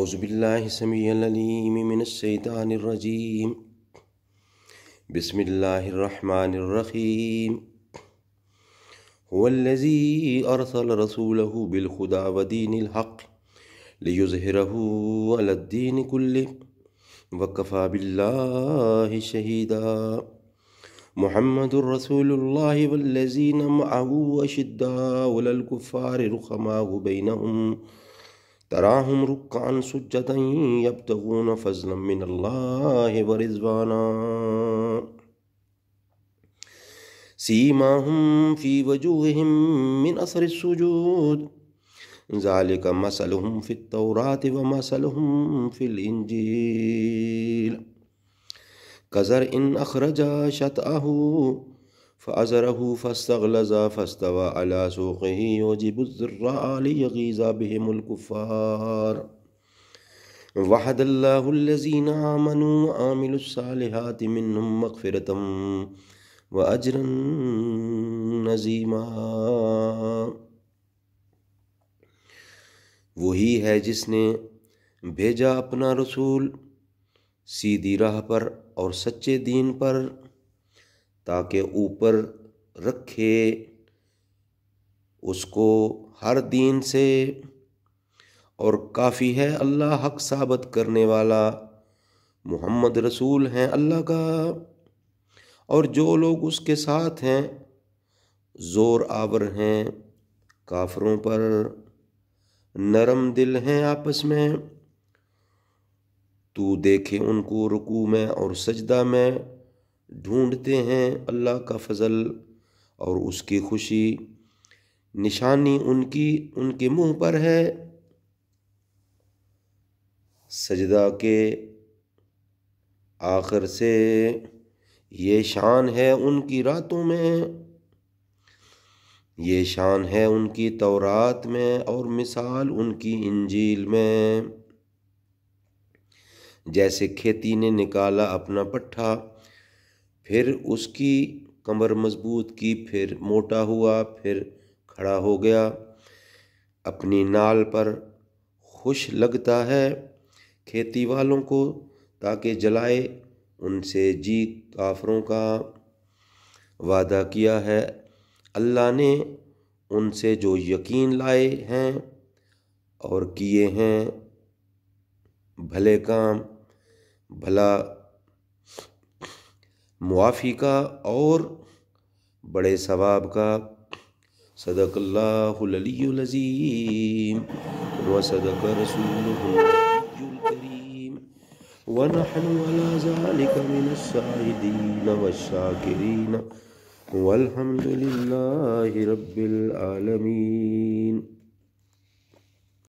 أعوذ بالله السميع العليم من الشيطان الرجيم. بسم الله الرحمن الرحيم. هو الذي أرسل رسوله بالهدى ودين الحق ليظهره على الدين كله وكفى بالله شهيدا. محمد رسول الله والذين معه أشداء على الكفار رحماء بينهم تراهم ركعا سجدا يبتغون فضلا من الله ورضوانا سيماهم في وجوههم من أثر السجود ذلك مثلهم في التوراة ومثلهم في الإنجيل كزرع أخرج شطأه فأزره فاستغلظ فاستوى على سوقه يعجب الزراع ليغيظ بهم الكفار. وعد الله الذين آمنوا وعملوا الصالحات منهم مغفرة وأجرا عظيما. وہی ہے جس نے بھیجا اپنا رسول سیدھی راہ پر اور سچے دین پر تاکہ اوپر رکھے اس کو ہر دین سے، اور کافی ہے اللہ حق ثابت کرنے والا. محمد رسول ہیں اللہ کا، اور جو لوگ اس کے ساتھ ہیں زور آور ہیں کافروں پر، نرم دل ہیں آپس میں. تو دیکھے ان کو رکوع میں اور سجدہ میں ڈھونڈتے ہیں اللہ کا فضل اور اس کی خوشی. نشانی ان کے منہ پر ہے. سجدہ کے آخر سے یہ شان ہے ان کی راتوں میں، یہ شان ہے ان کی تورات میں، اور مثال ان کی انجیل میں. جیسے کھیتی نے نکالا اپنا پٹھا، پھر اس کی کمر مضبوط کی، پھر موٹا ہوا، پھر کھڑا ہو گیا، اپنی نال پر خوش لگتا ہے کھیتی والوں کو تاکہ جلائے ان سے جی. کافروں کا وعدہ کیا ہے اللہ نے ان سے جو یقین لائے ہیں اور کیے ہیں بھلے کام، بھلا معافی کا اور بڑے ثواب کا. صدق اللہ العلی العظیم وصدق رسولہ النبی الکریم ونحن علی ذلک من الشاہدین والشاکرین والحمد للہ رب العالمین.